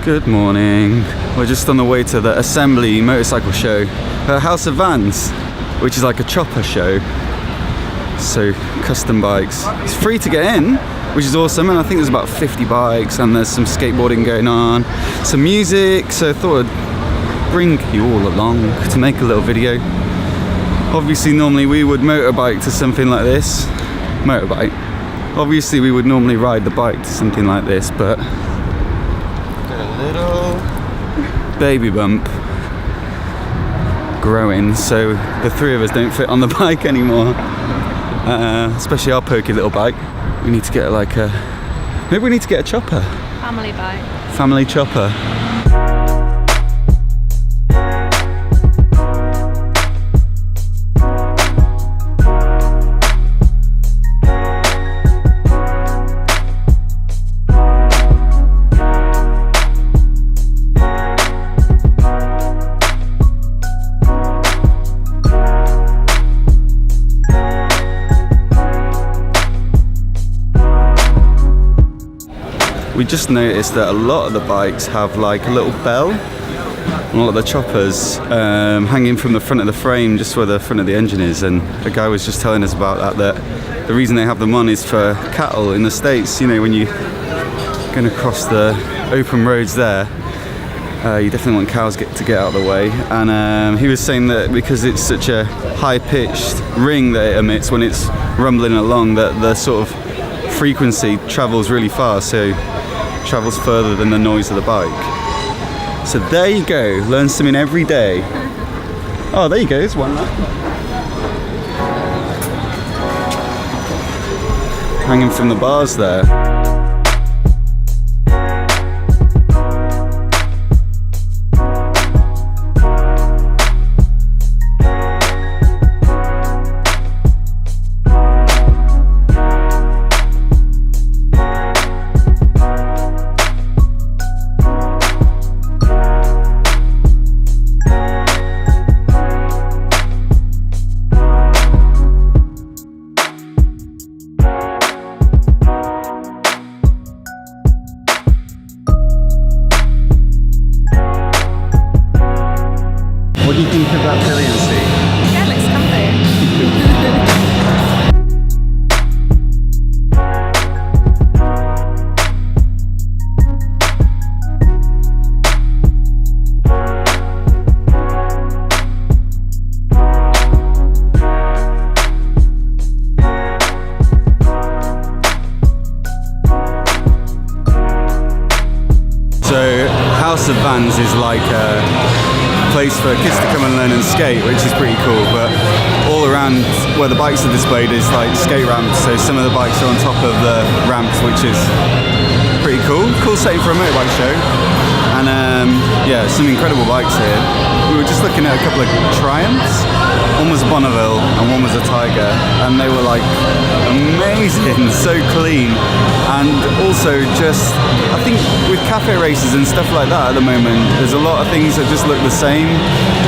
Good morning. We're just on the way to the Assembly motorcycle show at House of Vans, which is like a chopper show. So custom bikes. It's free to get in, which is awesome, and I think there's about 50 bikes and there's some skateboarding going on, some music, so I thought I'd bring you all along to make a little video. Obviously normally we would motorbike to something like this. Obviously we would normally ride the bike to something like this, but got a little baby bump growing, so the three of us don't fit on the bike anymore. Especially our pokey little bike. We need to get like maybe we need to get a chopper. Family bike. Family chopper. We just noticed that a lot of the bikes have like a little bell, and a lot of the choppers hanging from the front of the frame, just where the front of the engine is. And the guy was just telling us about that the reason they have them on is for cattle in the States. You know, when you're going to cross the open roads there, you definitely want cows to get out of the way. And he was saying that because it's such a high-pitched ring that it emits when it's rumbling along, that the sort of frequency travels really fast, so travels further than the noise of the bike. So there you go, learn something every day. Oh, there you go, there's one there. Hanging from the bars there. What do you think of that pillion seat? Yeah, it looks comfy. So House of Vans is like a place for kids to come and learn and skate, which is pretty cool, but all around where the bikes are displayed is like skate ramps, so some of the bikes are on top of the ramps, which is pretty cool setting for a motorbike show. And yeah, some incredible bikes here. We were just looking at a couple of Triumphs. One was a Bonneville and one was a Tiger, and they were like amazing, so clean. And also just, I think with cafe races and stuff like that at the moment, there's a lot of things that just look the same,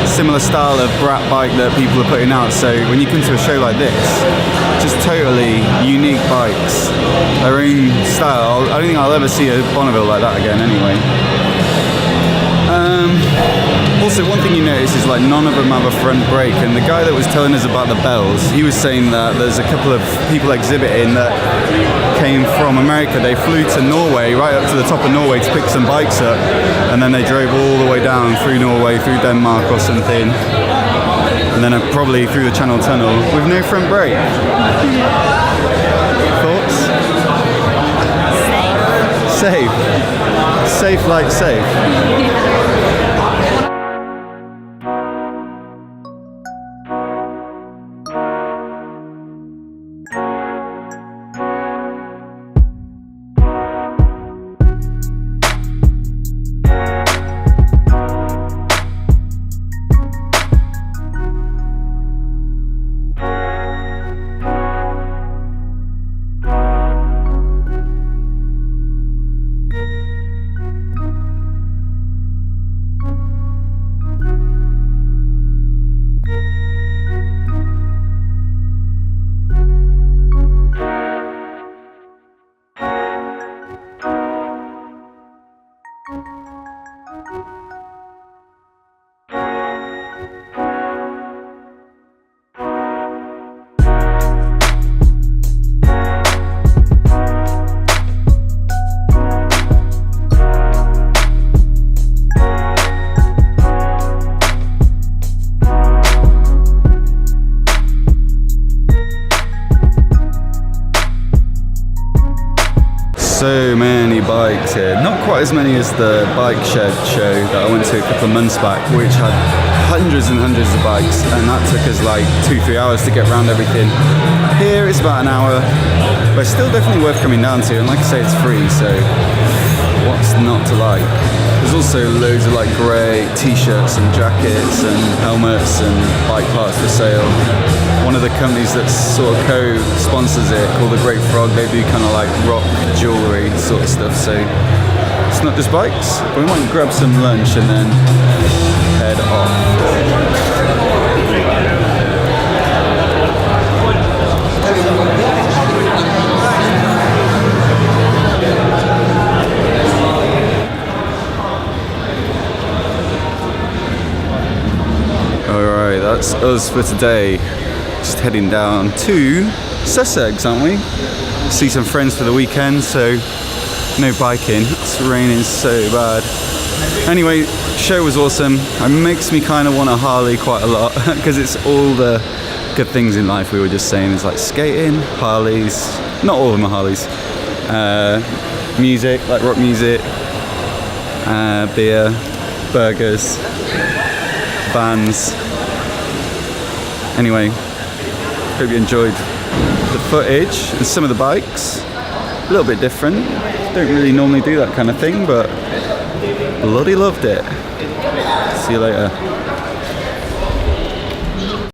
similar style of brat bike that people are putting out. So when you come to a show like this, just totally unique bikes, their own style. I don't think I'll ever see a Bonneville like that again anyway. Also, one thing you notice is like none of them have a front brake, and the guy that was telling us about the bells, he was saying that there's a couple of people exhibiting that came from America. They flew to Norway, right up to the top of Norway to pick some bikes up, and then they drove all the way down through Norway, through Denmark or something, and then probably through the Channel Tunnel with no front brake. Thoughts? Safe. Safe like safe. So many bikes here. Not quite as many as the bike shed show that I went to a couple of months back, which had hundreds and hundreds of bikes, and that took us like 2-3 hours to get around everything. Here it's about an hour, but still definitely worth coming down to, and like I say, it's free, so what's not to like? There's also loads of like great t-shirts and jackets and helmets and bike parts for sale. One of the companies that sort of co-sponsors it, called the Great Frog, they do kind of like rock jewellery sort of stuff, so it's not just bikes. But we might grab some lunch and then head off. Alright, that's us for today. Just heading down to Sussex, aren't we? See some friends for the weekend, so no biking. It's raining so bad. Anyway, show was awesome. It makes me kind of want a Harley quite a lot because it's all the good things in life we were just saying. It's like skating, Harleys, not all of them are Harleys, music, like rock music, beer, burgers, bands. Anyway, hope you enjoyed the footage and some of the bikes. A little bit different. Don't really normally do that kind of thing, but bloody loved it. See you later.